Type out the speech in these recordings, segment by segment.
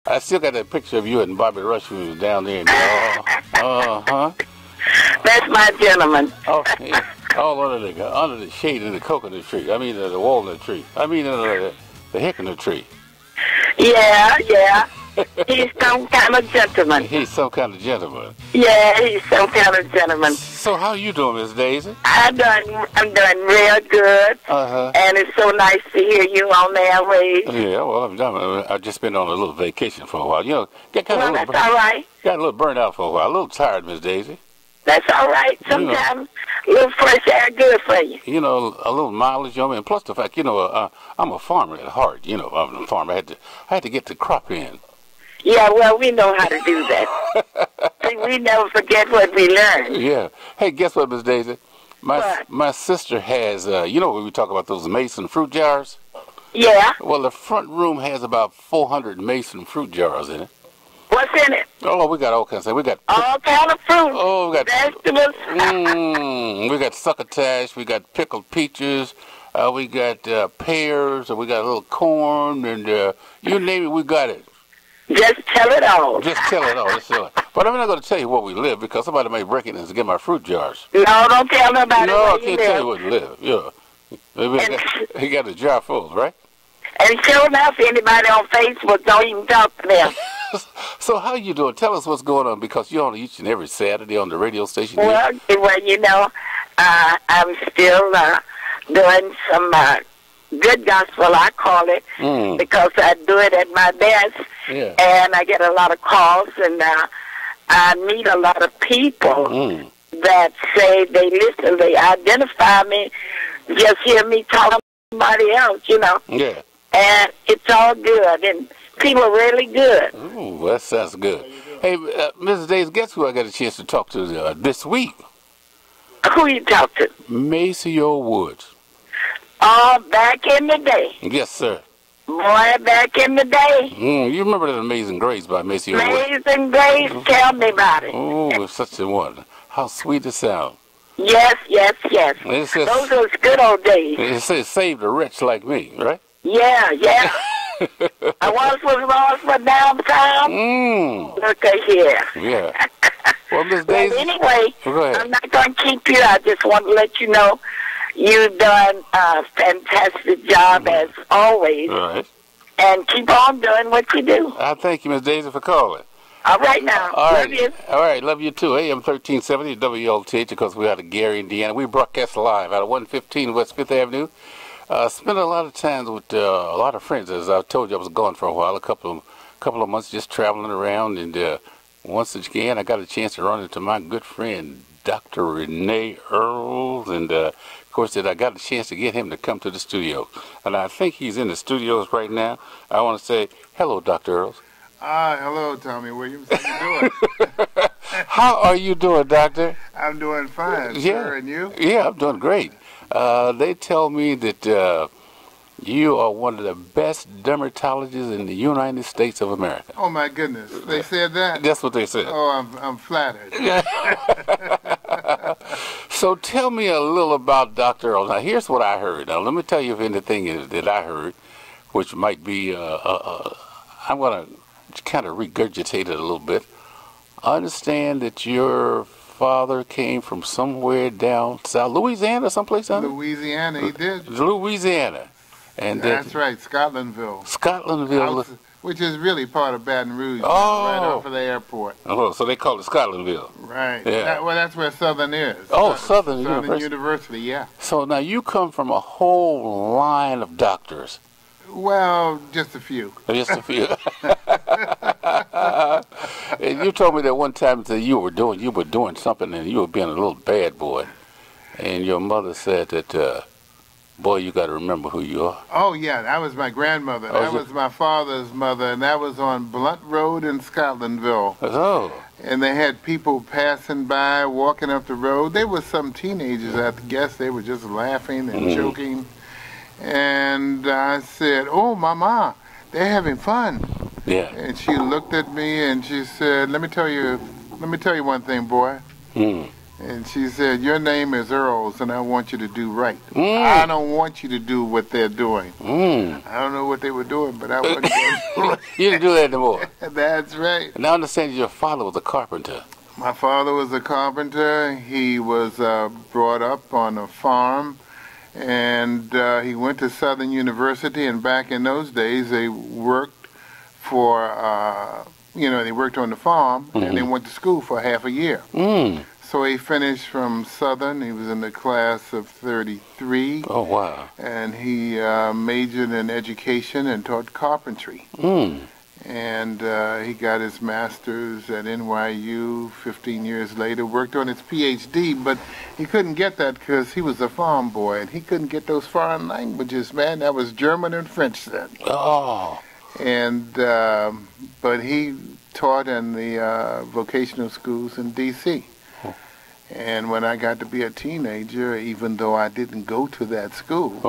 I still got that picture of you and Bobby Rush when you was down there. Uh-huh. That's my gentleman. Oh, yeah. All under the shade of the coconut tree. I mean, the walnut tree. I mean, the hickory tree. Yeah. He's some kind of gentleman. He's some kind of gentleman. Yeah, he's some kind of gentleman. So how you doing, Miss Daisy? I'm doing real good. And it's so nice to hear you on the airways. Yeah, well, I've just been on a little vacation for a while. You know, that's all right. Got a little burnt out for a while. A little tired, Miss Daisy. That's all right. Sometimes a little fresh air good for you. You know, a little mileage, you know, and plus the fact, you know, I'm a farmer at heart. You know, I'm a farmer. I had to get the crop in. Yeah, well, we know how to do that. See, we never forget what we learned. Yeah. Hey, guess what, Miss Daisy? My sister has, you know when we talk about those mason fruit jars? Yeah. Well, the front room has about 400 mason fruit jars in it. What's in it? Oh, we got all kinds of things. We got all kind of fruit. Oh, we got vegetables. We got succotash. We got pickled peaches. We got pears. We got a little corn, and you name it, we got it. Just tell it all. Just tell it all. Just tell it. But I'm not going to tell you where we live because somebody may break it and get my fruit jars. No, don't tell nobody where you live. No, I can't tell you where to live. Yeah. He got a jar full, right? And sure enough, anybody on Facebook don't even talk to them. So how you doing? Tell us what's going on because you're on each and every Saturday on the radio station. Well, you know, I'm still doing some good gospel, I call it, because I do it at my best. Yeah. And I get a lot of calls, and I meet a lot of people that say they listen, they identify me, just hear me talking to somebody else, you know. Yeah. And it's all good, and people are really good. Ooh, that sounds good. Hey, Mrs. Days, guess who I got a chance to talk to this week? Who you talk to? Maceo Woods. Oh, back in the day. Yes, sir. Boy, back in the day. You remember that Amazing Grace by Maceo Woods? Amazing Grace, tell me about it. Oh, it's such a one. How sweet it sounds. Yes. It says, those are good old days. It says, save a wretch like me, right? Yeah. I once was lost, but now I'm found. Look at here. Yeah. Well, Miss Daisy. But anyway, go ahead. I'm not going to keep you. I just want to let you know you've done a fantastic job as always. All right. And keep on doing what you do. I thank you, Miss Daisy, for calling. All right now. All right. Love you. All right. Love you too. AM 1370 WLTH, because we're out of Gary, Indiana. We broadcast live out of 115 West 5th Avenue. Spent a lot of time with a lot of friends. As I told you, I was gone for a while, a couple of months, just traveling around. And once again, I got a chance to run into my good friend, Dr. Renee Earls. And, of course, I got a chance to get him to come to the studio. And I think he's in the studios right now. I want to say, hello, Dr. Earls. Hello, Tommy Williams. How you doing? How are you doing, Doctor? I'm doing fine, sir. And you? Yeah, I'm doing great. They tell me that you are one of the best dermatologists in the United States of America. Oh, my goodness. They said that? That's what they said. Oh, I'm flattered. So tell me a little about Dr. Earl. Now, here's what I heard. Now, let me tell you if anything is that I heard, which might be, I'm going to kind of regurgitate it a little bit. I understand that your father came from somewhere down south, Louisiana, someplace down there? Louisiana, he did. Louisiana. And that's right, Scotlandville. Scotlandville. Which is really part of Baton Rouge, right off of the airport. Oh, so they call it Scotlandville. Right. Yeah. Well, that's where Southern is. Oh, Southern University, yeah. So now you come from a whole line of doctors. Well, just a few. Just a few. And you told me that one time that you were doing something and you were being a little bad boy. And your mother said that, boy, you got to remember who you are. Oh, yeah, that was my grandmother. That was my father's mother, and that was on Blunt Road in Scotlandville. Oh. And they had people passing by, walking up the road. They were some teenagers, I guess. They were just laughing and joking. And I said, oh, Mama, they're having fun. Yeah. And she looked at me and she said, let me tell you one thing, boy. And she said, your name is Earls, and I want you to do right. I don't want you to do what they're doing. I don't know what they were doing, but I want you to do right. You didn't do that anymore. That's right. And I understand your father was a carpenter. My father was a carpenter. He was brought up on a farm, and he went to Southern University, and back in those days they worked for, they worked on the farm, and they went to school for half a year. So he finished from Southern. He was in the class of 33. Oh, wow. And he majored in education and taught carpentry. And he got his master's at NYU 15 years later, worked on his PhD, but he couldn't get that because he was a farm boy, and he couldn't get those foreign languages, man. That was German and French then. Oh. And, but he taught in the vocational schools in D.C. And when I got to be a teenager, even though I didn't go to that school,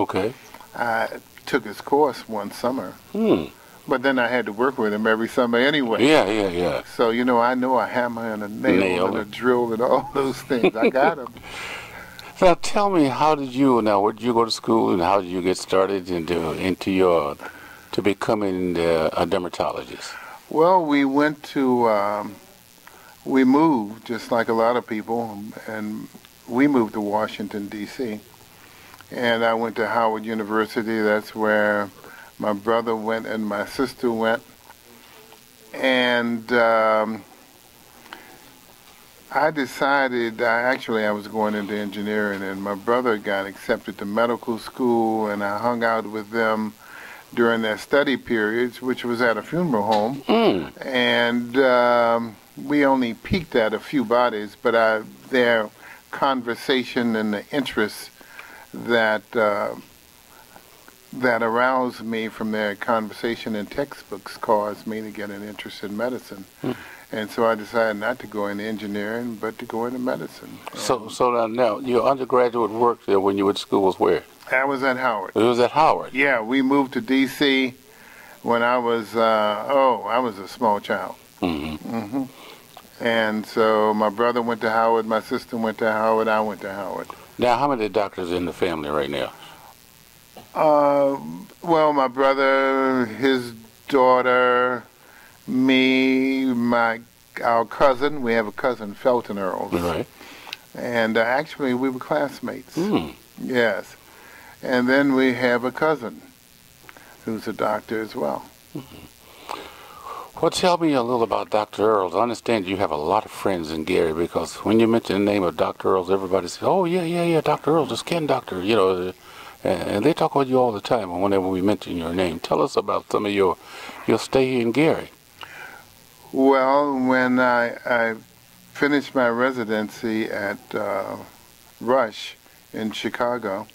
I took his course one summer. But then I had to work with him every summer anyway. Yeah. So, I know a hammer and a nail and a drill and all those things. I got them. Now, tell me, where did you go to school, and how did you get started to becoming a dermatologist? Well, we went to... we moved, just like a lot of people, and we moved to Washington, D.C. And I went to Howard University. That's where my brother went and my sister went. And I decided, I was going into engineering, and my brother got accepted to medical school, and I hung out with them during their study periods, which was at a funeral home. And... we only peeked at a few bodies, but their conversation and the interest that aroused me from their conversation in textbooks caused me to get an interest in medicine. And so I decided not to go into engineering, but to go into medicine. So now, your undergraduate work there when you were at school was where? I was at Howard. It was at Howard? Yeah, we moved to D.C. when I was a small child. And so my brother went to Howard, my sister went to Howard, I went to Howard. Now, how many doctors in the family right now? Well, my brother, his daughter, me, our cousin. We have a cousin, Felton Earls. Right. And actually, we were classmates. Yes. And then we have a cousin who's a doctor as well. Well, tell me a little about Dr. Earls. I understand you have a lot of friends in Gary, because when you mention the name of Dr. Earls, everybody says, oh, yeah, Dr. Earls, the skin doctor, and they talk about you all the time whenever we mention your name. Tell us about some of your stay in Gary. Well, when I finished my residency at Rush in Chicago,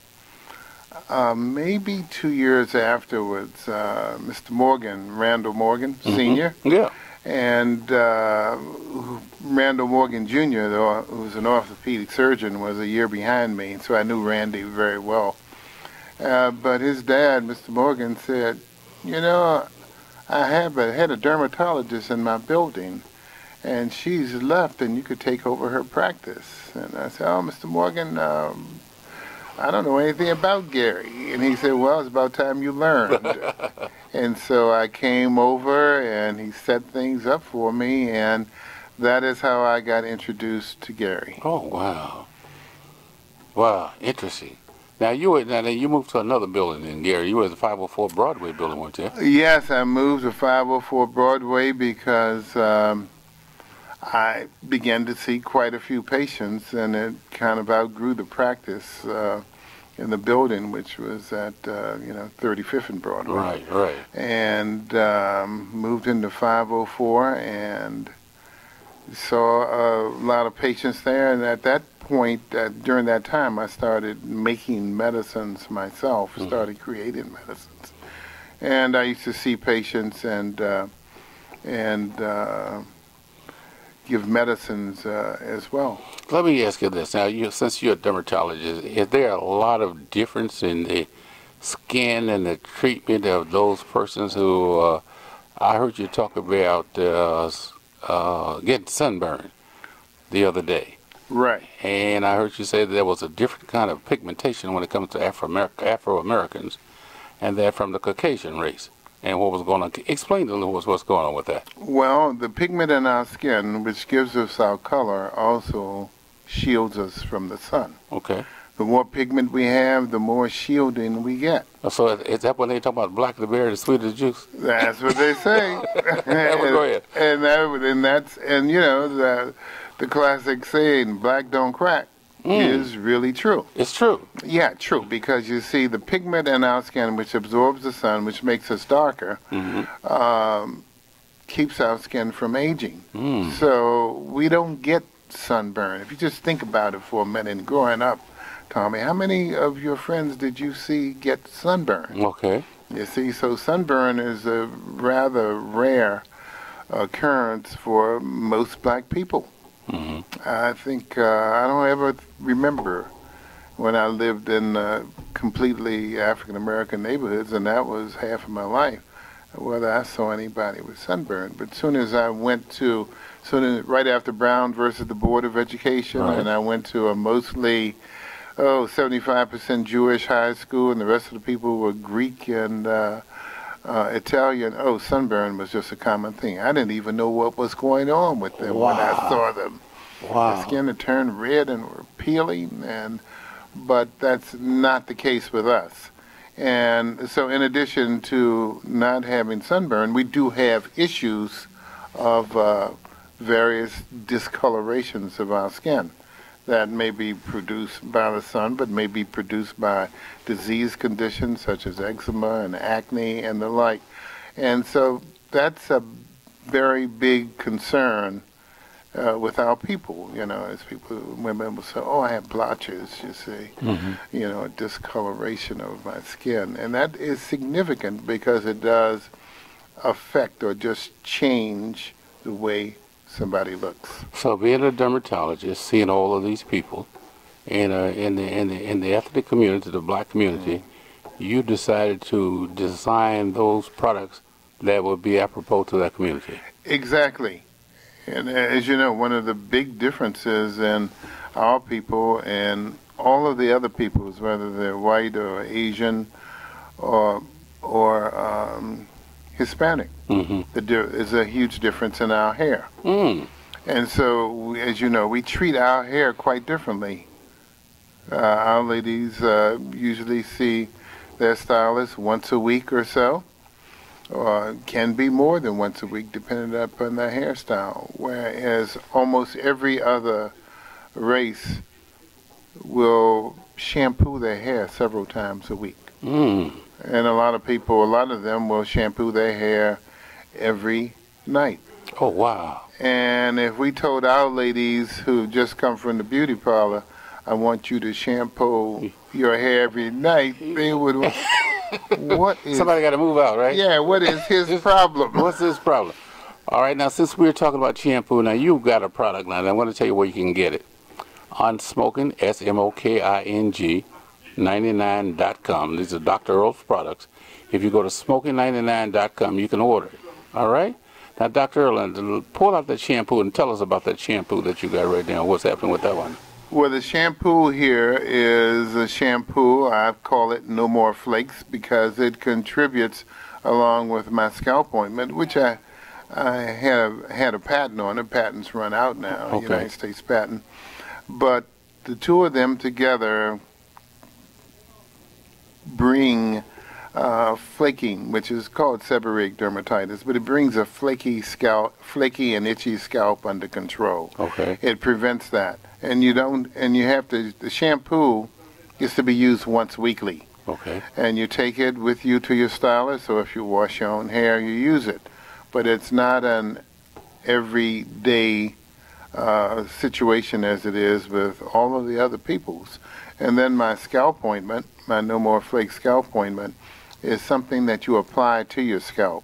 maybe 2 years afterwards, Mr. Morgan, Randall Morgan, Sr. Yeah. And Randall Morgan, Jr., who was an orthopedic surgeon, was a year behind me, so I knew Randy very well. But his dad, Mr. Morgan, said, I have a head of dermatologist in my building, and she's left, and you could take over her practice. And I said, oh, Mr. Morgan, I don't know anything about Gary. And he said, well, it's about time you learned. And so I came over, and he set things up for me, and that is how I got introduced to Gary. Oh, wow. Wow, interesting. Now, you moved to another building in Gary. You were at the 504 Broadway building, weren't you? Yes, I moved to 504 Broadway because I began to see quite a few patients, and it kind of outgrew the practice in the building, which was at 35th and Broadway. Right. And moved into 504 and saw a lot of patients there. And at that point, during that time, I started making medicines myself, started creating medicines. And I used to see patients and give medicines as well. Let me ask you this. Now, since you're a dermatologist, is there a lot of difference in the skin and the treatment of those persons who, I heard you talk about getting sunburned the other day. Right. And I heard you say that there was a different kind of pigmentation when it comes to Afro-Americans, and they're from the Caucasian race. And what was going on? Explain a little what's going on with that. Well, the pigment in our skin, which gives us our color, also shields us from the sun. Okay. The more pigment we have, the more shielding we get. So is that when they talk about black the berry, the sweet as juice? That's what they say. Go ahead. And you know, the classic saying, black don't crack, is really true. It's true. Yeah, true, because you see the pigment in our skin, which absorbs the sun, which makes us darker, keeps our skin from aging. So we don't get sunburn. If you just think about it for a minute, growing up, Tommy, how many of your friends did you see get sunburn? Okay. You see, so sunburn is a rather rare occurrence for most black people. I think I don't ever remember when I lived in completely African American neighborhoods, and that was half of my life, whether I saw anybody with sunburn. But soon as I went to, right after Brown versus the Board of Education, and I went to a mostly 75% Jewish high school, and the rest of the people were Greek and Italian. Oh, sunburn was just a common thing. I didn't even know what was going on with them when I saw them. Wow. The skin had turned red and were peeling, but that's not the case with us. And so in addition to not having sunburn, we do have issues of various discolorations of our skin that may be produced by the sun, but may be produced by disease conditions such as eczema and acne and the like. And so that's a very big concern with our people, you know, as women will say, oh, I have blotches, you see, you know, a discoloration of my skin. And that is significant because it does affect or just change the way somebody looks. So being a dermatologist, seeing all of these people in the ethnic community, the black community, you decided to design those products that would be apropos to that community. Exactly. And as you know, one of the big differences in our people and all of the other peoples, whether they're white or Asian or Hispanic, there is a huge difference in our hair. And so, as you know, we treat our hair quite differently. Our ladies usually see their stylist once a week or so, or can be more than once a week depending upon their hairstyle, whereas almost every other race will shampoo their hair several times a week. And a lot of them will shampoo their hair every night. Oh, wow. And if we told our ladies who just come from the beauty parlor, I want you to shampoo your hair every night, they would, what is... Somebody got to move out, right? Yeah, what is his problem? What's his problem? All right, now, since we're talking about shampoo, now you've got a product line. I want to tell you where you can get it. On Smoking, SMOKING, 99.com. These are Dr. Earl's products. If you go to smoking99.com, you can order it. All right? Now, Dr. Earl, pull out that shampoo and tell us about that shampoo that you got right now. What's happening with that one? Well, the shampoo here is a shampoo, I call it No More Flakes, because it contributes along with my scalp ointment, which I have had a patent on. The patent's run out now, United States patent. But the two of them together bring flaking, which is called seborrheic dermatitis, but it brings a flaky and itchy scalp under control. Okay. It prevents that. And the shampoo is to be used once weekly. Okay. And you take it with you to your stylist, or if you wash your own hair, you use it. But it's not an everyday situation as it is with all of the other people's. And then my scalp ointment, my No More Flake scalp ointment, is something that you apply to your scalp.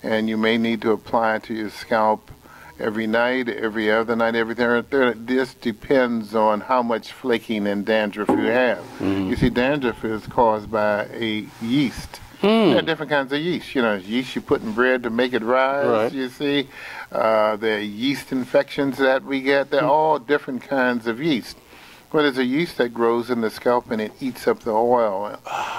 And you may need to apply to your scalp every night, every other night, every third. This depends on how much flaking and dandruff you have. You see, dandruff is caused by a yeast, There are different kinds of yeast. You know, yeast you put in bread to make it rise, Right. you see. There are yeast infections that we get. They're all different kinds of yeast. Well, there's a yeast that grows in the scalp and it eats up the oil.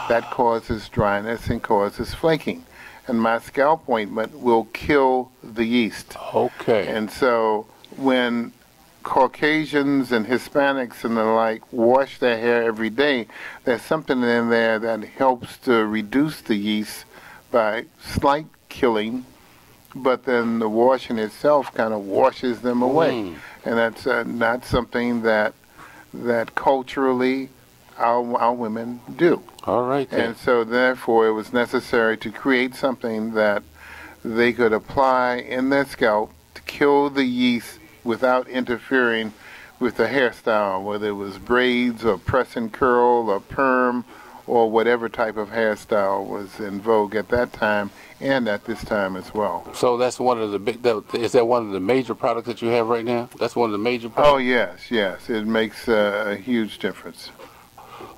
That causes dryness and causes flaking. And my scalp ointment will kill the yeast. Okay. And so when Caucasians and Hispanics and the like wash their hair every day, there's something in there that helps to reduce the yeast by slight killing, but then the washing itself kind of washes them away. And that's not something that culturally our women do. All right. Then. And so therefore it was necessary to create something that they could apply in their scalp to kill the yeast without interfering with the hairstyle, whether it was braids or press and curl or perm or whatever type of hairstyle was in vogue at that time and at this time as well. So that's one of the big. Is that one of the major products that you have right now? That's one of the major products. Oh yes, yes, it makes a huge difference.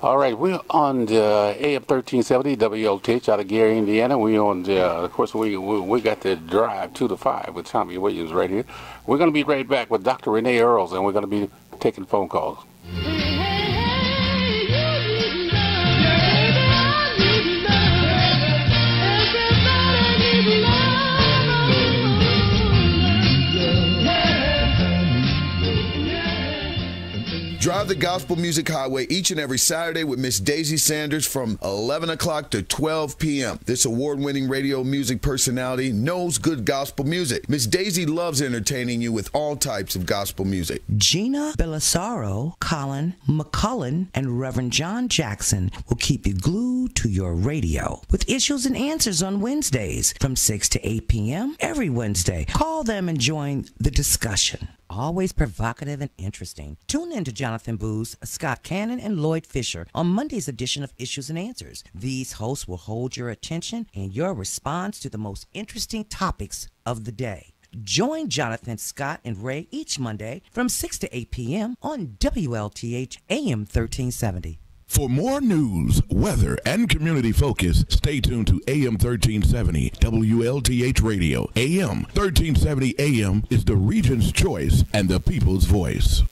All right, we're on the AM 1370 WLTH out of Gary, Indiana. We on the, of course, we got the drive 2 to 5 with Tommy Williams right here. We're going to be right back with Dr. Renee Earls, and we're going to be taking phone calls. Drive the Gospel Music Highway each and every Saturday with Miss Daisy Sanders from 11 o'clock to 12 p.m. This award-winning radio music personality knows good gospel music. Miss Daisy loves entertaining you with all types of gospel music. Gina Bellasaro, Colin McCullen, and Reverend John Jackson will keep you glued to your radio with issues and answers on Wednesdays from 6 to 8 p.m. every Wednesday. Call them and join the discussion. Always provocative and interesting. Tune in to Jonathan Booz, Scott Cannon, and Lloyd Fisher on Monday's edition of Issues and Answers. These hosts will hold your attention and your response to the most interesting topics of the day. Join Jonathan, Scott, and Ray each Monday from 6 to 8 p.m. on WLTH AM 1370. For more news, weather, and community focus, stay tuned to AM 1370 WLTH Radio. AM 1370 AM is the region's choice and the people's voice.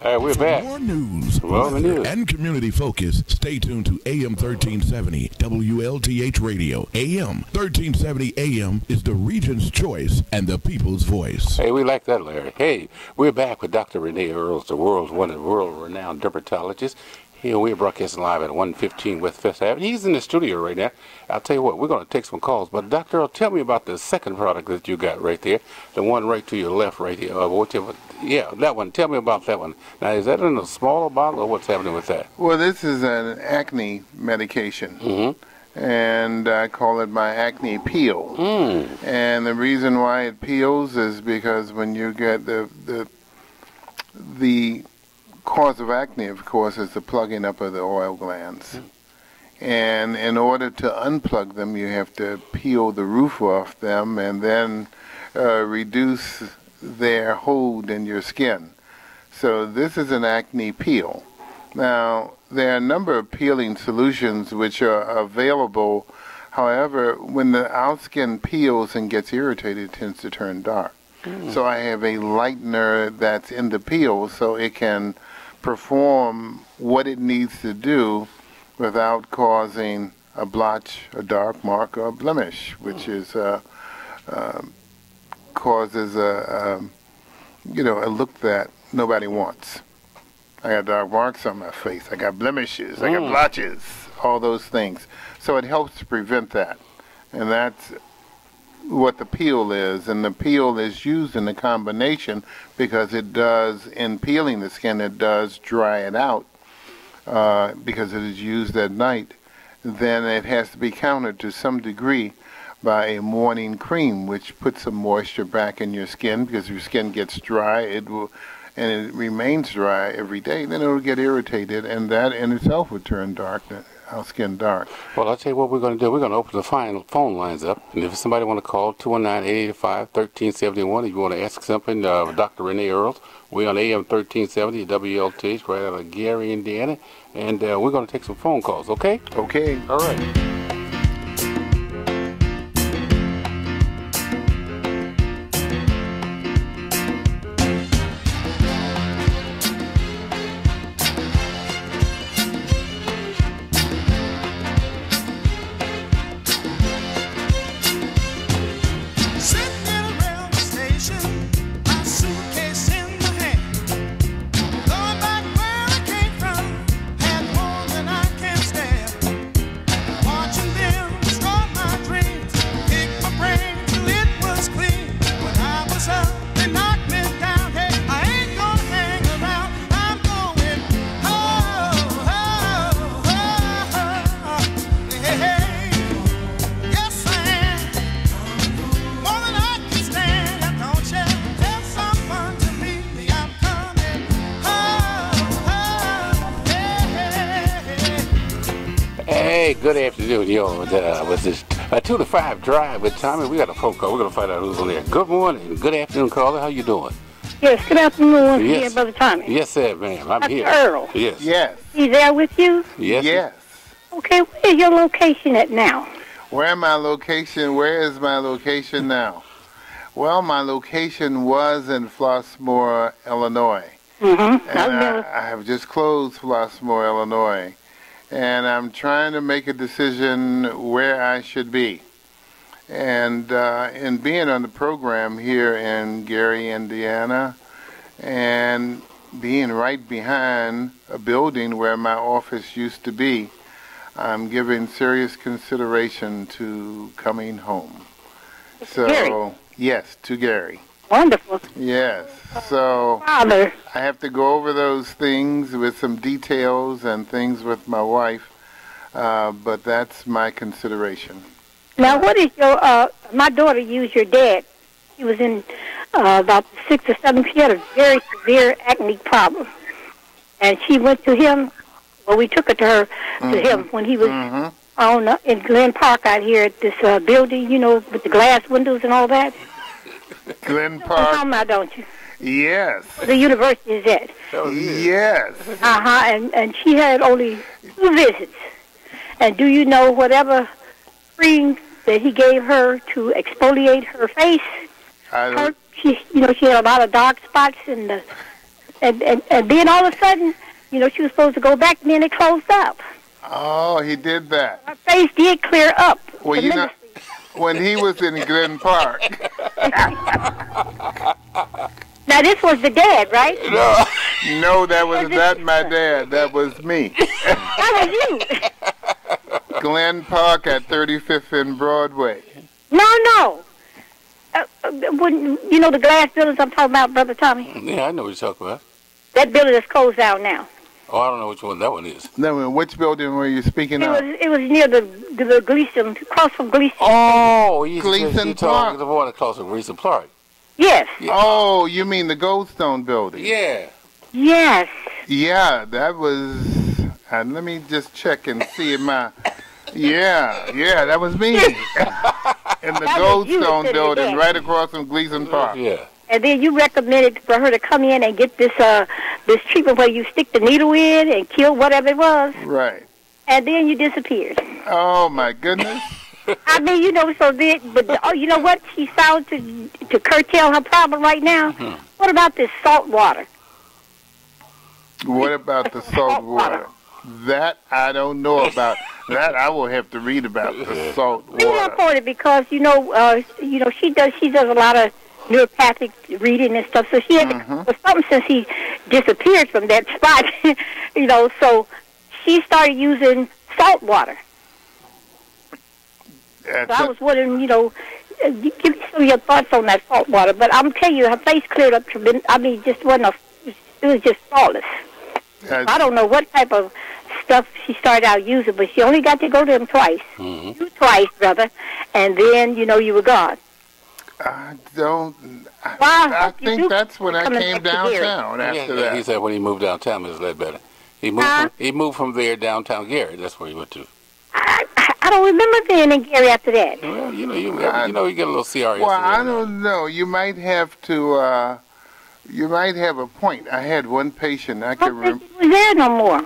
All right, we're back. For more news, Well, weather, and community focus, stay tuned to AM 1370 WLTH Radio. AM 1370 AM is the region's choice and the people's voice. Hey, we like that, Larry. Hey, we're back with Dr. Renee Earls, the world-renowned dermatologist. Here we're broadcasting live at 115 West Fifth Avenue. He's in the studio right now. I'll tell you what, we're going to take some calls. But Dr. Earl, tell me about the second product that you got right there, the one right to your left right here. Yeah, that one. Tell me about that one. Now, is that in a smaller bottle or what's happening with that? Well, this is an acne medication. And I call it my acne peel. And the reason why it peels is because when you get the cause of acne, of course, is the plugging up of the oil glands. And in order to unplug them, you have to peel the roof off them and then reduce their hold in your skin. So this is an acne peel. Now, there are a number of peeling solutions which are available. However, when our skin peels and gets irritated, it tends to turn dark. So I have a lightener that's in the peel so it can perform what it needs to do without causing a blotch, a dark mark, or a blemish, which is causes a look that nobody wants. I got dark marks on my face. I got blemishes. I got blotches. All those things. So it helps to prevent that, and that's what the peel is. And the peel is used in a combination because it does, in peeling the skin, it does dry it out because it is used at night. Then it has to be countered to some degree by a morning cream, which puts some moisture back in your skin because your skin gets dry. It will, and it remains dry every day. Then it will get irritated, and that in itself would turn dark. Our skin dark. Well, I'll tell you what we're going to do. We're going to open the phone lines up. And if somebody want to call, 219-885-1371. If you want to ask something, Dr. Renee Earls, we're on AM 1370 WLTH right out of Gary, Indiana. And we're going to take some phone calls, okay? Okay. All right. Hey, good afternoon, yo. With this 2 to 5 drive with Tommy, we got a phone call. We're going to find out who's on there. Good morning. Good afternoon, caller. How you doing? Yes, good afternoon once Yes. again, Brother Tommy. Yes, sir, ma'am. I'm Dr. here. Earl. Yes. Yes. He's there with you? Yes. Yes. Okay, where's your location at now? Where is my location now? Well, my location was in Flossmoor, Illinois. Mm-hmm. And I have just closed Flossmoor, Illinois. And I'm trying to make a decision where I should be. And in being on the program here in Gary, Indiana, and being right behind a building where my office used to be, I'm giving serious consideration to coming home. Gary. Yes, to Gary. Wonderful. Yes. So Father. I have to go over those things with some details and things with my wife, but that's my consideration. Now, what is your, my daughter used your dad. He was in about 6 or 7, she had a very severe acne problem. And she went to him, well, we took her to him when he was on in Glen Park out here at this building, you know, with the glass windows and all that. Glen You're Park. talking about, don't you? Yes. The university is at. Yes. And she had only 2 visits. And do you know whatever cream that he gave her to exfoliate her face? She had a lot of dark spots and then all of a sudden, you know, she was supposed to go back and then it closed up. Oh, he did that. Her face did clear up. Well, you know, when he was in Glen Park. Now, this was the dad, right? No, that was not my dad. That was me. That was you. Glen Park at 35th and Broadway. No. When, you know the glass buildings I'm talking about, Brother Tommy? Yeah, I know what you're talking about. That building is closed down now. Oh, I don't know which one that one is. No, which building were you speaking of? It was near the Gleason, across from Gleason. Oh, Gleason Park. The one across from Gleason Park. Yes. Yeah. Oh, you mean the Goldstone building? Yeah. Yes. Yeah, that was. Let me just check and see if my. Yeah, that was me. In the Goldstone building, right across from Gleason Park. Yeah. And then you recommended for her to come in and get this this treatment where you stick the needle in and kill whatever it was. Right. And then you disappeared. Oh my goodness. I mean, you know, so then, but you know what? She found to curtail her problem right now. What about this salt water? What about the salt water? That I don't know about. That I will have to read about the salt water. Read up on it because she does a lot of neuropathic reading and stuff. So she had to, something since he disappeared from that spot, you know. So she started using salt water. So I was wondering, you know, give me some of your thoughts on that salt water. But I'm telling you, her face cleared up tremendous. I mean, it was just faultless. I don't know what type of stuff she started out using, but she only got to go to him twice. You twice, brother. And then, you know, you were gone. I think that's when I came downtown after that. He said when he moved downtown, Ms. Ledbetter. He moved from there downtown Gary. That's where he went to. I don't remember being in Gary after that. Well, you get a little CRS. Well, I don't know. You might have to. You might have a point. I had one patient. I can remember. He was there no more.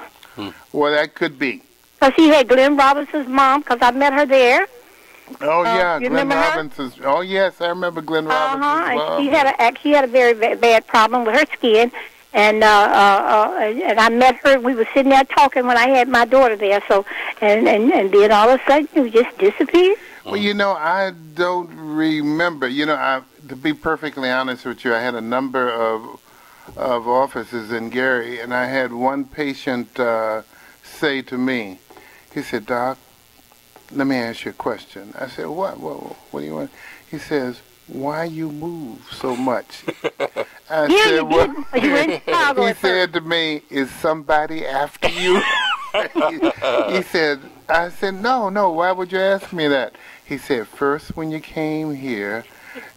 Well, that could be. Because he had Glenn Robinson's mom, because I met her there. Oh yeah, you Glenn remember Robinson's. Her? Oh yes, I remember Glenn Robinson's mom. And she had a very bad problem with her skin, and I met her. We were sitting there talking when I had my daughter there. So and then all of a sudden you just disappeared. Well, you know, I don't remember. You know, to be perfectly honest with you, I had a number of offices in Gary, and I had one patient say to me, he said, "Doc, let me ask you a question." I said, what do you want? He says, "Why you move so much?" I said, "Well," he said to me, "Is somebody after you?" he said, I said, no, why would you ask me that? He said, "First, when you came here,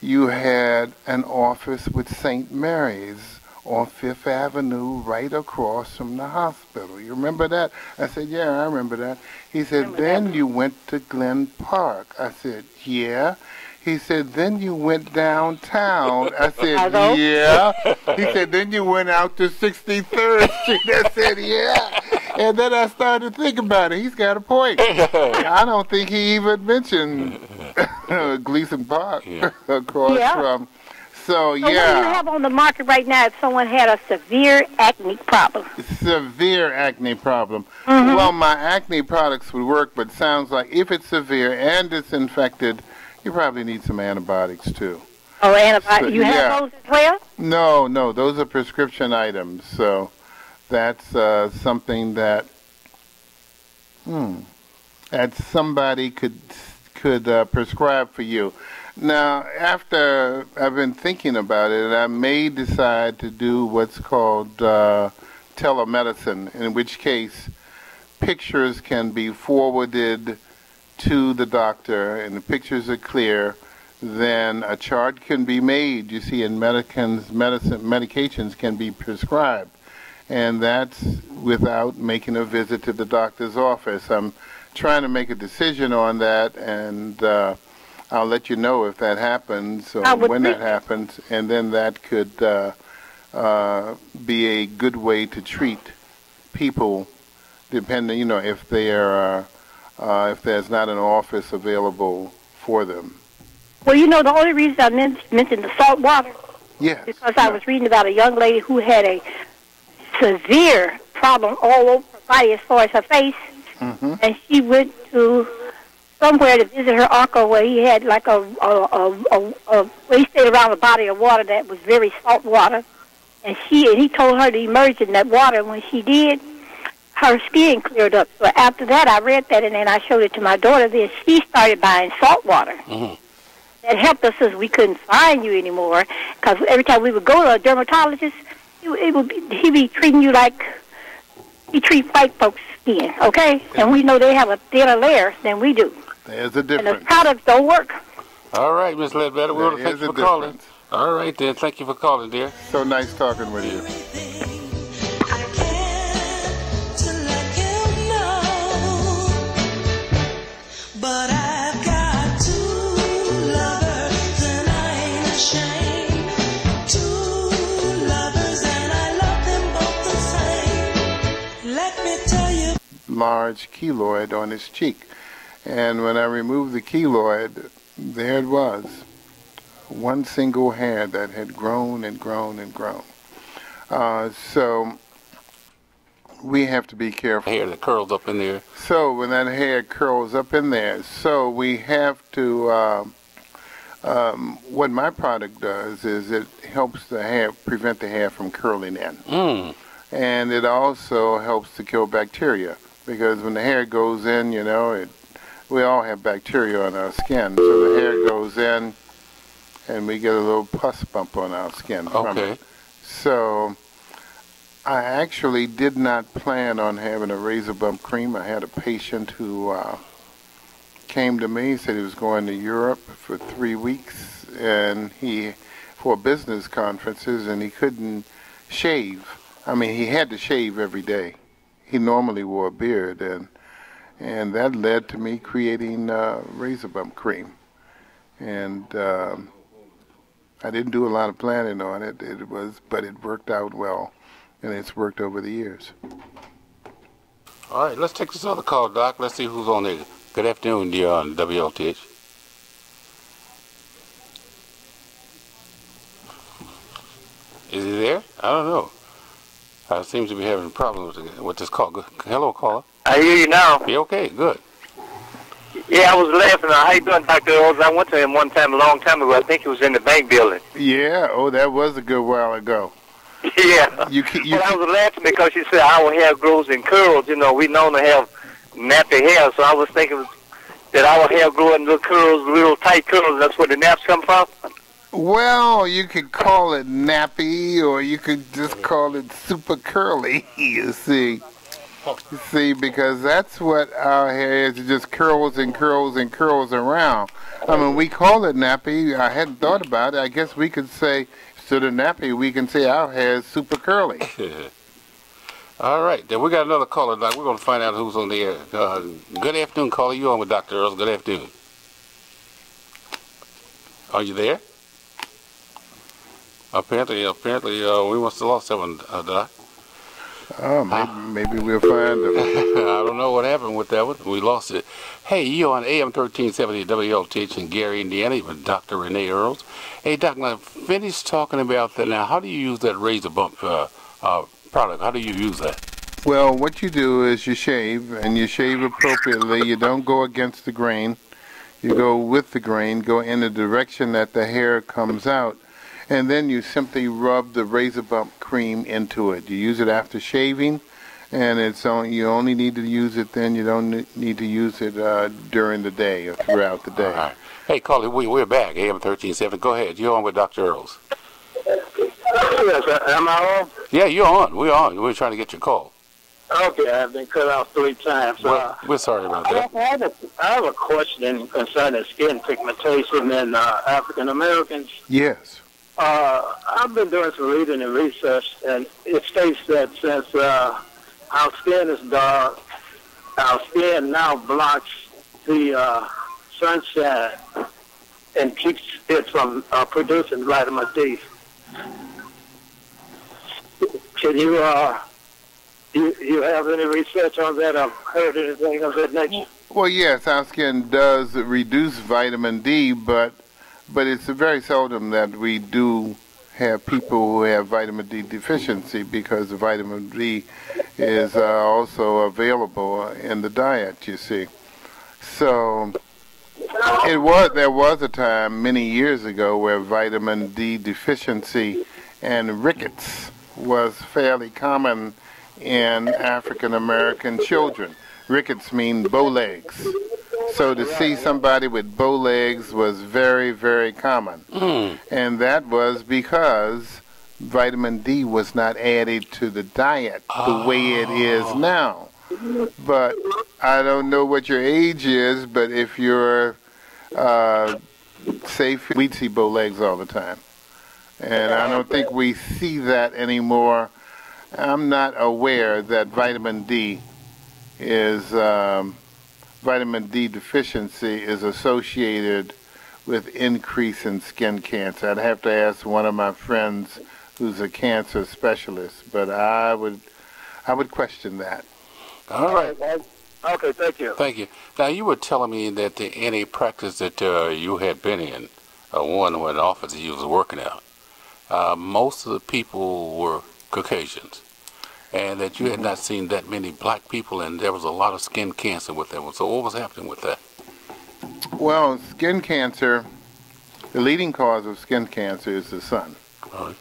you had an office with St. Mary's on 5th Avenue right across from the hospital. You remember that? I said, yeah, I remember that. He said, then you went to Glen Park. I said, yeah. He said, then you went downtown. I said, yeah. He said, then you went out to 63rd Street. I said, yeah. And then I started to think about it. He's got a point. I don't think he even mentioned Gleason Park across from. So, yeah. What do you have on the market right now if someone had a severe acne problem? Severe acne problem. Well, my acne products would work, but sounds like if it's severe and it's infected, you probably need some antibiotics, too. Oh, antibiotics. You have those as well? No. Those are prescription items. So that's something that somebody could prescribe for you. Now, after I've been thinking about it, I may decide to do what's called telemedicine, in which case pictures can be forwarded to the doctor and the pictures are clear, then a chart can be made. You see, in medications can be prescribed, and that's without making a visit to the doctor's office. I'm trying to make a decision on that, and I'll let you know if that happens or when that happens, and then that could be a good way to treat people, depending, if they are if there's not an office available for them. Well, the only reason I mentioned the salt water is because I was reading about a young lady who had a severe problem all over her body as far as her face, and she went to somewhere to visit her uncle where he had like where he stayed around a body of water that was very salt water, and he told her to immerse in that water, and when she did, her skin cleared up. So after that, I read that, and then I showed it to my daughter. Then she started buying salt water. That helped us since we couldn't find you anymore, because every time we would go to a dermatologist, he'd be treating you like he treats white folks' skin, okay? And we know they have a thinner layer than we do. There's a difference. And the products don't work. All right, Miss Ledbetter, we want to thank you for calling. All right, then. Thank you for calling, dear. So nice talking with you. But I've got two lovers and I ain't ashamed. Two lovers and I love them both the same. Let me tell you. Large keloid on his cheek. And when I removed the keloid, there it was. One single hair that had grown and grown and grown. So we have to be careful. Hair that curls up in there. So when that hair curls up in there, so we have to, what my product does is it helps the hair, prevent the hair from curling in. And it also helps to kill bacteria, because when the hair goes in, we all have bacteria on our skin, so the hair goes in and we get a little pus bump on our skin from it. So I actually did not plan on having a razor bump cream. I had a patient who came to me, said he was going to Europe for 3 weeks, and for business conferences, and he couldn't shave. I mean, he had to shave every day. He normally wore a beard, and that led to me creating razor bump cream. And I didn't do a lot of planning on it. But it worked out well. And it's worked over the years. All right, let's take this other call, Doc. Let's see who's on there. Good afternoon, dear, on WLTH. Is he there? I don't know. I seem to be having problems with this call. Hello, caller. I hear you now. Yeah, okay, good. Yeah, I was laughing. How you doing, Dr. Oz? I went to him one time, a long time ago. I think he was in the bank building. Yeah, that was a good while ago. Yeah. But I was laughing because you said our hair grows in curls. We known to have nappy hair, so I was thinking that our hair grow in little curls, little tight curls. That's where the naps come from? Well, you could call it nappy, or you could just call it super curly, you see. Because that's what our hair is, just curls and curls and curls around. I mean, we call it nappy. I hadn't thought about it. I guess we could say, instead of nappy, we can say our hair is super curly. All right, then we got another caller, Doc. We're going to find out who's on the air. Good afternoon, caller. You on with Dr. Earls. Good afternoon. Are you there? Apparently, we must have lost that one, Doc. Oh, maybe we'll find them. I don't know what happened with that one. We lost it. Hey, you on AM 1370 WLTH in Gary, Indiana with Dr. Renee Earls. Hey, Doc, now finish talking about that. Now, how do you use that razor bump product? How do you use that? Well, what you do is you shave, and you shave appropriately. You don't go against the grain. You go with the grain, go in the direction that the hair comes out. And then you simply rub the razor bump cream into it. You use it after shaving, and you only need to use it then. You don't need to use it during the day or throughout the day. All right. Hey, caller, we're back, AM 1370. Go ahead. You're on with Dr. Earls. Yes, am I on? Yeah, you're on. We're on. We're trying to get your call. Okay, I've been cut off 3 times. We're sorry about that. I have a question concerning skin pigmentation in African Americans. Yes. I've been doing some reading and research, and it states that since our skin is dark, our skin now blocks the sunshine and keeps it from producing vitamin D. Can you have any research on that? I've heard anything of that nature. Well, yes, our skin does reduce vitamin D, but it's very seldom that we do have people who have vitamin D deficiency, because the vitamin D is also available in the diet, you see. So there was a time many years ago where vitamin D deficiency and rickets was fairly common in African American children. Rickets mean bow legs. So to see somebody with bow legs was very, very common. And that was because vitamin D was not added to the diet the way it is now. But I don't know what your age is, but if you're safe, we'd see bow legs all the time. And I don't think we see that anymore. I'm not aware that vitamin D deficiency is associated with increase in skin cancer. I'd have to ask one of my friends who's a cancer specialist, but I would question that. All right. Okay, thank you. Thank you. Now, you were telling me that in a practice that you had been in, one where the office you was working out, most of the people were Caucasians, and that you had not seen that many black people, and there was a lot of skin cancer with them. So what was happening with that? Well, skin cancer, the leading cause of skin cancer is the sun. All right.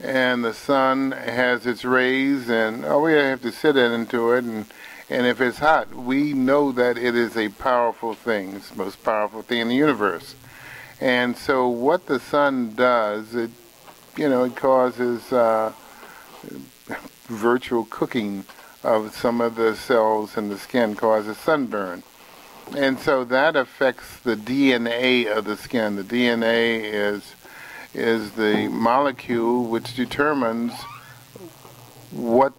And the sun has its rays, and we have to sit into it, and if it's hot, we know that it is a powerful thing. It's the most powerful thing in the universe. And so what the sun does, it causes virtual cooking of some of the cells in the skin, causes sunburn. And so that affects the DNA of the skin. The DNA is the molecule which determines what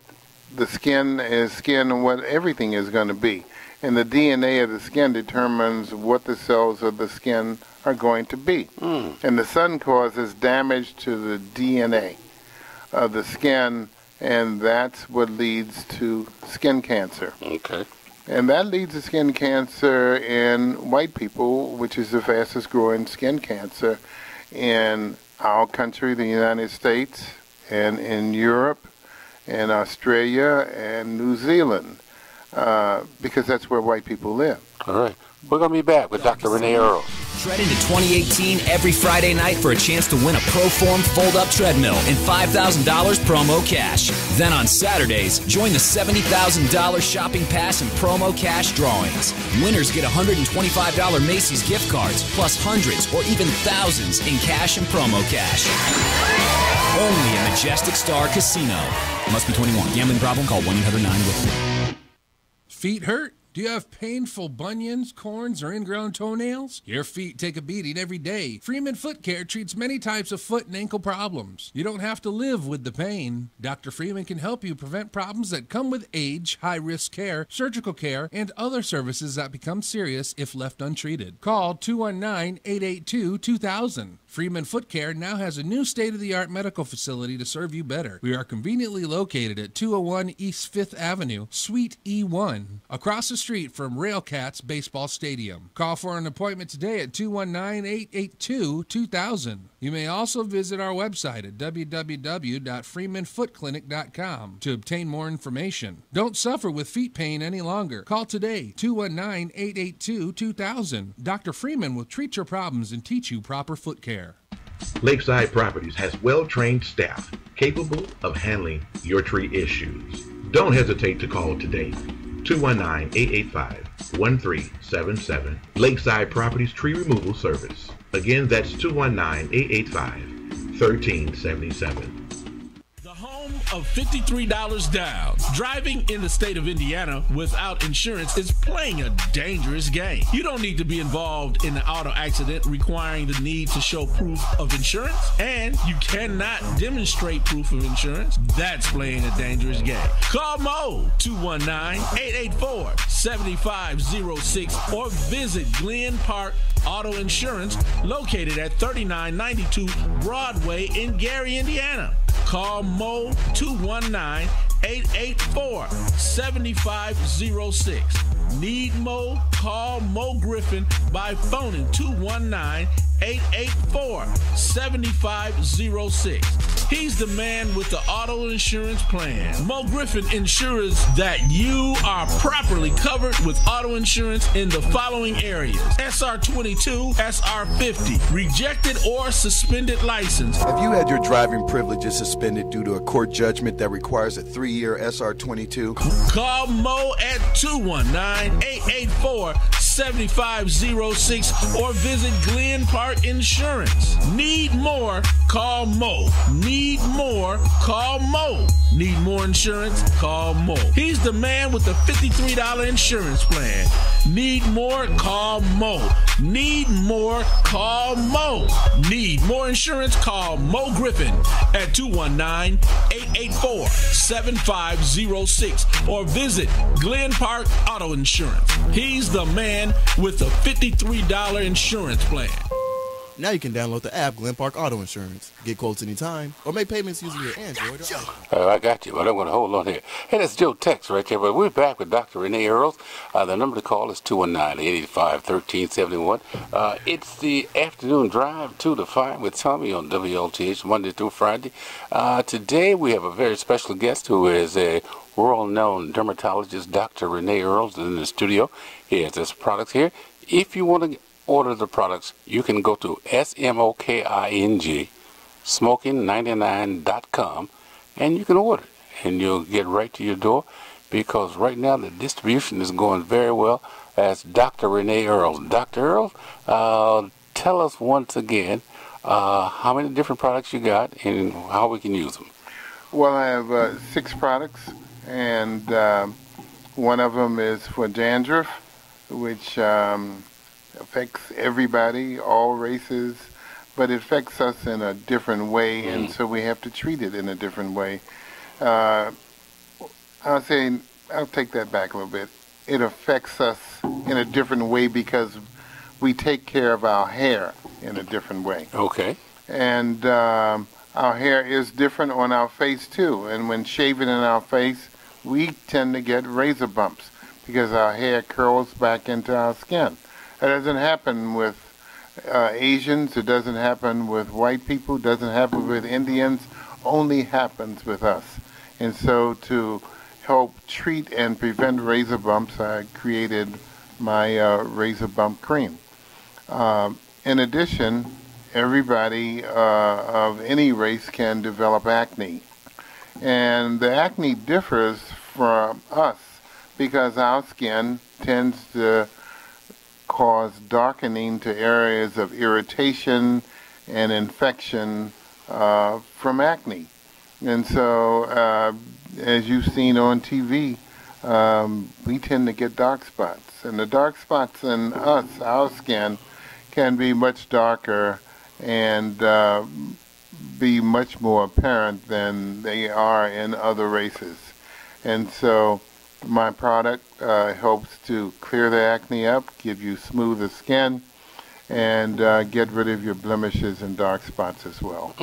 the skin and what everything is going to be. And the DNA of the skin determines what the cells of the skin are going to be. And the sun causes damage to the DNA of the skin, and that's what leads to skin cancer. Okay. And that leads to skin cancer in white people, which is the fastest growing skin cancer in our country, the United States, and in Europe, and Australia, and New Zealand, because that's where white people live. All right. We're going to be back with Dr. Renee Earls. Tread into 2018 every Friday night for a chance to win a ProForm fold-up treadmill and $5,000 promo cash. Then on Saturdays, join the $70,000 shopping pass and promo cash drawings. Winners get $125 Macy's gift cards, plus hundreds or even thousands in cash and promo cash. Only at Majestic Star Casino. Must be 21. Gambling problem? Call 1-800-9-WITH. Feet hurt? Do you have painful bunions, corns, or ingrown toenails? Your feet take a beating every day. Freeman Foot Care treats many types of foot and ankle problems. You don't have to live with the pain. Dr. Freeman can help you prevent problems that come with age, high-risk care, surgical care, and other services that become serious if left untreated. Call 219-882-2000. Freeman Foot Care now has a new state-of-the-art medical facility to serve you better. We are conveniently located at 201 East 5th Avenue, Suite E1, across the street from Railcats Baseball Stadium. Call for an appointment today at 219-882-2000. You may also visit our website at www.freemanfootclinic.com to obtain more information. Don't suffer with feet pain any longer. Call today, 219-882-2000. Dr. Freeman will treat your problems and teach you proper foot care. Lakeside Properties has well-trained staff capable of handling your tree issues. Don't hesitate to call today. 219-885-1377. Lakeside Properties Tree Removal Service. Again, that's 219-885-1377. Of $53 down. Driving in the state of Indiana without insurance is playing a dangerous game. You don't need to be involved in an auto accident requiring the need to show proof of insurance, and you cannot demonstrate proof of insurance. That's playing a dangerous game. Call Mo 219-884-7506 or visit Glen Park Auto Insurance located at 3992 Broadway in Gary, Indiana. Call Mo 219-884-7506. Need Mo? Call Mo Griffin by phoning 219-884-7506. He's the man with the auto insurance plan. Mo Griffin ensures that you are properly covered with auto insurance in the following areas: SR22, SR50, rejected or suspended license. Have you had your driving privileges suspended due to a court judgment that requires a 3-year SR22? Call Mo at 219-884-7506 or visit Glen Park Insurance. Need more? Call Mo. Need more? Call Mo. Need more insurance? Call Mo. He's the man with the $53 insurance plan. Need more? Call Mo. Need more? Call Mo. Need more insurance? Call Mo Griffin at 219-884-7506 or visit Glen Park Auto Insurance. He's the man with the $53 insurance plan. Now you can download the app Glen Park Auto Insurance. Get quotes anytime or make payments using your Android or iPhone. I got you, but I'm going to hold on here. Hey, that's Joe Tex right there, but we're back with Dr. Renee Earls. The number to call is 219-885-1371. It's the afternoon drive 2 to 5 with Tommy on WLTH Monday through Friday. Today we have a very special guest who is a world-known dermatologist, Dr. Renee Earls, in the studio. He has his products here. If you want to order the products, you can go to SMOKING smoking99.com and you can order it and you'll get right to your door, because right now the distribution is going very well. As Dr. Renee Earls. Dr. Earls, tell us once again how many different products you got and how we can use them. Well, I have 6 products, and one of them is for dandruff, which affects everybody, all races, but it affects us in a different way, and so we have to treat it in a different way. I'll take that back a little bit. It affects us in a different way because we take care of our hair in a different way. Okay. And our hair is different on our face too, and when shaving in our face, we tend to get razor bumps because our hair curls back into our skin. It doesn't happen with Asians, it doesn't happen with white people, it doesn't happen with Indians, only happens with us. And so to help treat and prevent razor bumps, I created my razor bump cream. In addition, everybody of any race can develop acne. And the acne differs from us because our skin tends to cause darkening to areas of irritation and infection from acne. And so, as you've seen on TV, we tend to get dark spots. And the dark spots in us, our skin, can be much darker and be much more apparent than they are in other races. And so my product helps to clear the acne up, give you smoother skin, and get rid of your blemishes and dark spots as well.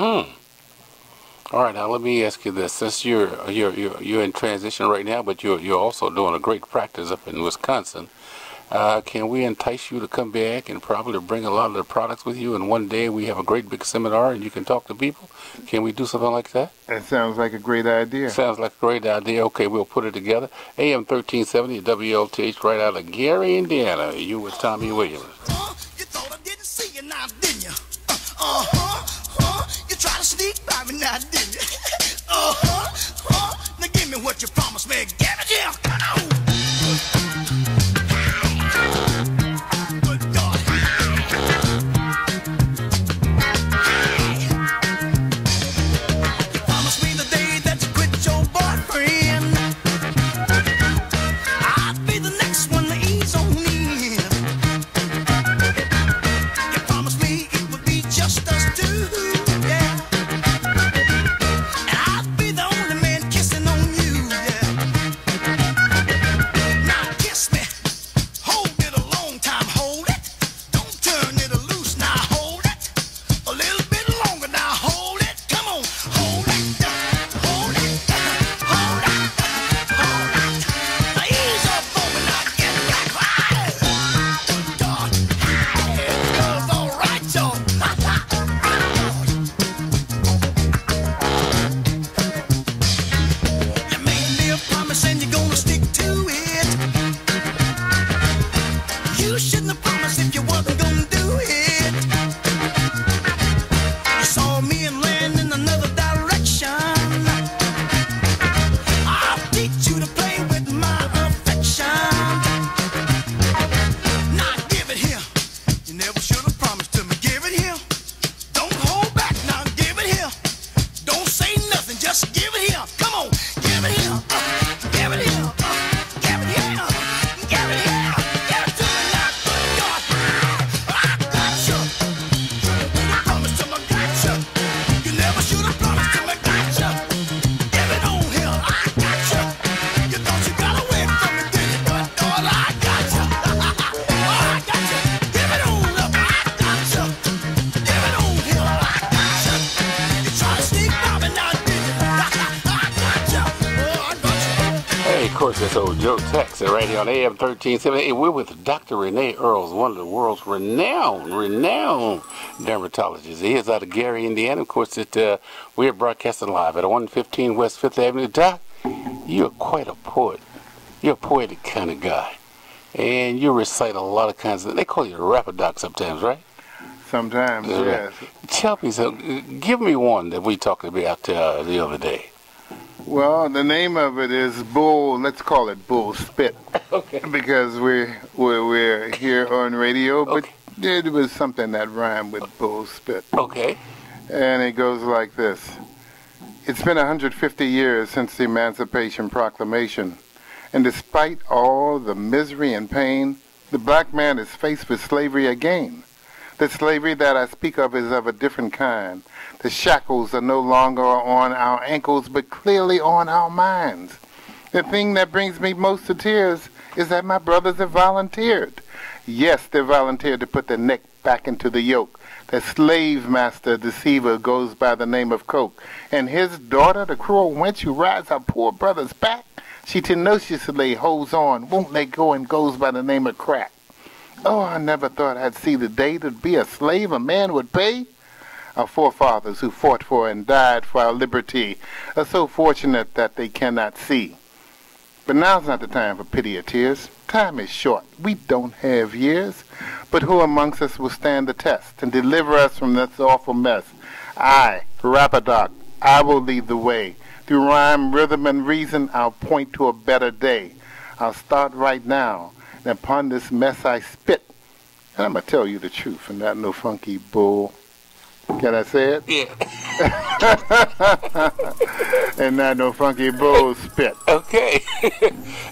All right, now let me ask you this: since you're in transition right now, but you're also doing a great practice up in Wisconsin, can we entice you to come back and probably bring a lot of the products with you? And one day we have a great big seminar and you can talk to people. Can we do something like that? That sounds like a great idea. Sounds like a great idea. Okay, we'll put it together. AM 1370 WLTH, right out of Gary, Indiana. You with Tommy Williams. You thought I didn't see you now, didn't you? You tried to sneak by me now, didn't you? Now give me what you promised me. Give it here. Come on. Good God. You promised me the day that you quit your boyfriend, I'd be the next one to ease on in. You promised me it would be just us two, yeah. And I'd be the only man kissing on you, yeah. Now kiss me, hold it a long time, hold it. Don't turn it loose, now hold it. A little bit longer, now hold it. Come on, hold it, hold it, hold it, hold it. Now ease up on me, now get back right. Good God, it goes all right, y'all. You made me a promise and you're gonna stick to it. You shouldn't have promised if you wasn't gonna do it. You saw me and land in another direction. I'll teach you to play with my affection. Now give it here. You never should have promised to me. Give it here. Don't hold back now. Give it here. Don't say nothing. Just give it here. Come on. Give it here. Give it here. Give it here. Give it here. Give it to me now. Good God. I got you. You promised to me. Got you. You never should have promised to me. Got you. Give it on here. I got you. You thought you got away from me, did you? But God, I got you. I got you. Give it on up. I got you. Give it on here. I got you. You try to sneak by me now, did you? I got you. Oh, I got you. Hey, of course, that's old Joe Tex right here on AM 1370. Hey, we're with Dr. Renee Earls, one of the world's renowned dermatologists. He is out of Gary, Indiana. Of course, we're broadcasting live at 115 West 5th Avenue. Doc, you're quite a poet. You're a poetic kind of guy. And you recite a lot of kinds of, they call you a rapper, Doc, sometimes, right? Sometimes, yes. Tell me, give me one that we talked about the other day. Well, the name of it is Bull. Let's call it Bull Spit. Okay. Because we're here on radio, but it was something that rhymed with Bull Spit. Okay. And it goes like this. It's been 150 years since the Emancipation Proclamation, and despite all the misery and pain, the black man is faced with slavery again. The slavery that I speak of is of a different kind. The shackles are no longer on our ankles, but clearly on our minds. The thing that brings me most to tears is that my brothers have volunteered. Yes, they volunteered to put their neck back into the yoke. The slave master deceiver goes by the name of Coke, and his daughter, the cruel wench who rides our poor brother's back, she tenaciously holds on, won't let go, and goes by the name of Crack. Oh, I never thought I'd see the day to be a slave a man would pay. Our forefathers who fought for and died for our liberty are so fortunate that they cannot see. But now's not the time for pity or tears. Time is short. We don't have years. But who amongst us will stand the test and deliver us from this awful mess? I, Rapadoc, I will lead the way. Through rhyme, rhythm, and reason, I'll point to a better day. I'll start right now, and upon this mess I spit. And I'm going to tell you the truth, and not no funky bull. Can I say it? Yeah. And not no funky bull spit. Okay.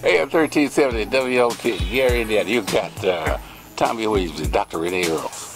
AM 1370 WLT, Gary, Indiana. You got Tommy Williams and Dr. Renee Earls.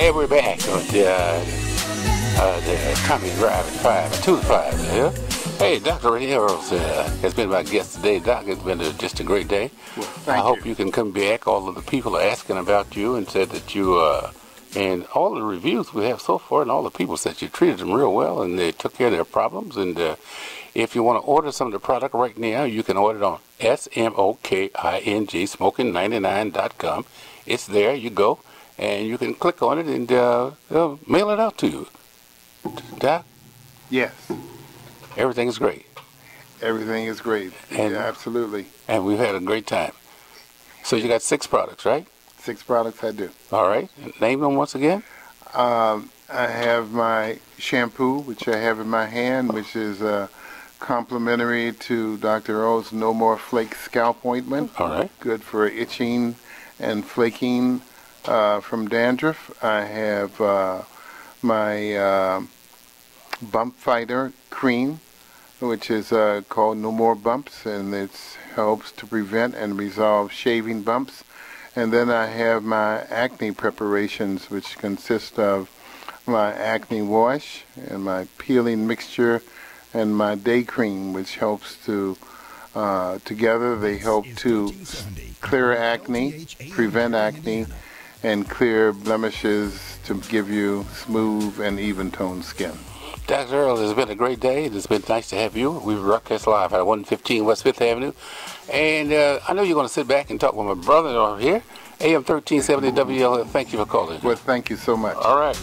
Hey, we're back with the Tommy Drive at 5, 2 to 5. Yeah? Hey, Dr. Renee Earls has been my guest today. Doc, it's been just a great day. Well, I hope you can come back. All of the people are asking about you and said that you, and all the reviews we have so far and all the people said you treated them real well and they took care of their problems. And if you want to order some of the product right now, you can order it on SMOKING, smoking99.com. It's there. You go. And you can click on it and they'll mail it out to you. Doc? Yes. Everything is great. Everything is great. And, yeah, absolutely. And we've had a great time. So you got 6 products, right? 6 products I do. All right. Name them once again. I have my shampoo, which I have in my hand, which is complimentary to Dr. O's No More Flake Scalp Ointment. All right. Good for itching and flaking from dandruff. I have my Bump Fighter Cream, which is called No More Bumps, and it helps to prevent and resolve shaving bumps. And then I have my acne preparations, which consist of my acne wash and my peeling mixture and my day cream, which helps to, together they help to clear acne, prevent acne, and clear blemishes to give you smooth and even-toned skin. Dr. Earl, it's been a great day. It's been nice to have you. We broadcast live at 115 West 5th Avenue. And I know you're going to sit back and talk with my brother over here. AM 1370 WL. Thank you for calling. Well, thank you so much. All right.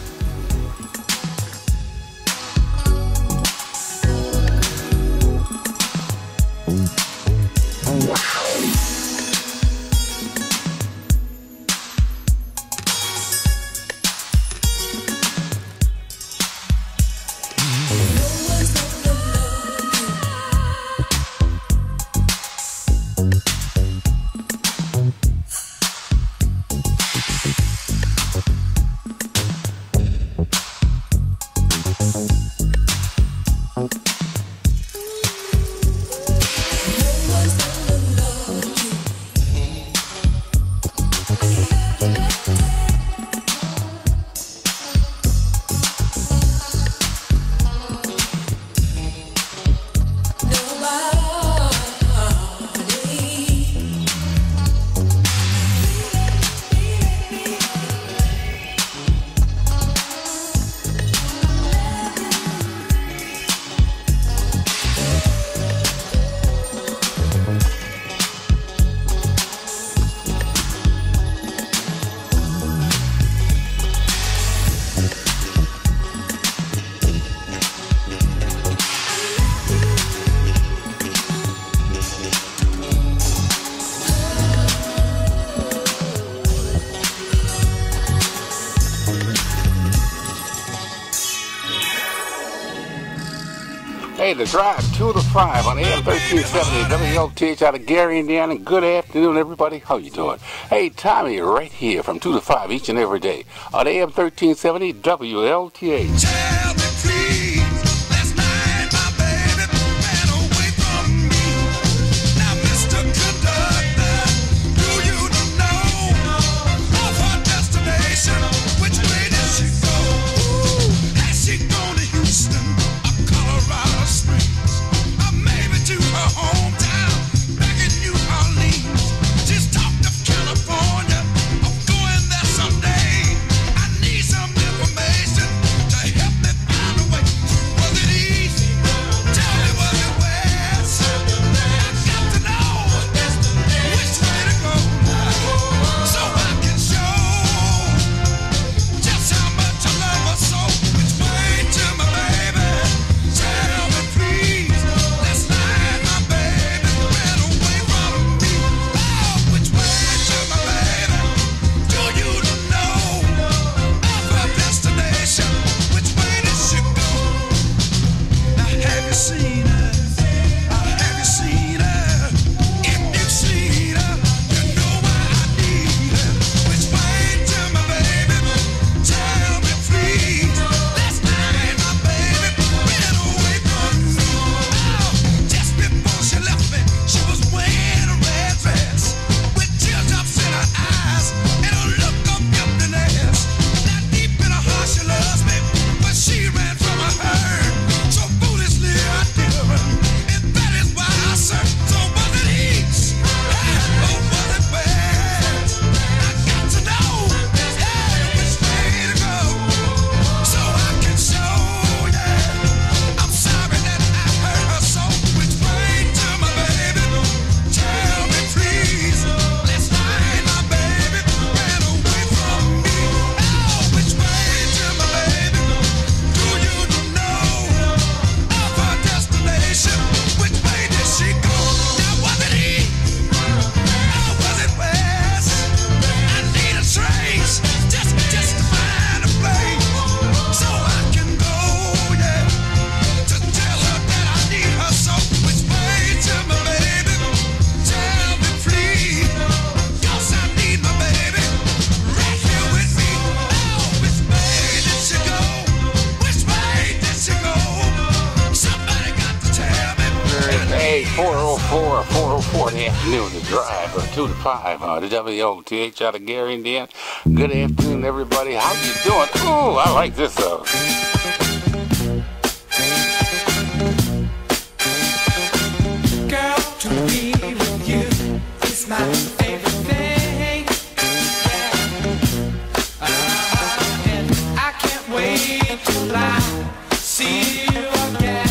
Hey, the drive 2 to 5 on AM 1370 WLTH out of Gary, Indiana. Good afternoon, everybody. How you doing? Hey, Tommy, right here from 2 to 5 each and every day on AM 1370 WLTH. Tell me please, last night my baby ran away from me. Now, Mr. Conductor, do you know of her destination? Which way did she go? Has she gone to Houston or Colorado Springs? Or maybe to her hometown back in New Orleans? She's talked of California, of going there someday. I need some information to help me 404 in the afternoon, the drive, 2 to 5, the WLTH out of Gary, Indiana. Good afternoon, everybody. How you doing? Ooh, I like this. Girl, to be with you is my favorite thing. And I can't wait till I see you again.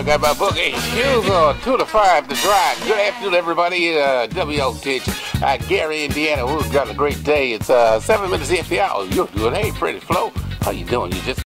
Got my boogie shoes on, 2 to 5, the drive. Good afternoon, everybody. WLTH at Gary, Indiana. We've got a great day. It's 7 minutes after the hour. You're doing, hey, Freddie Flo. How you doing? You just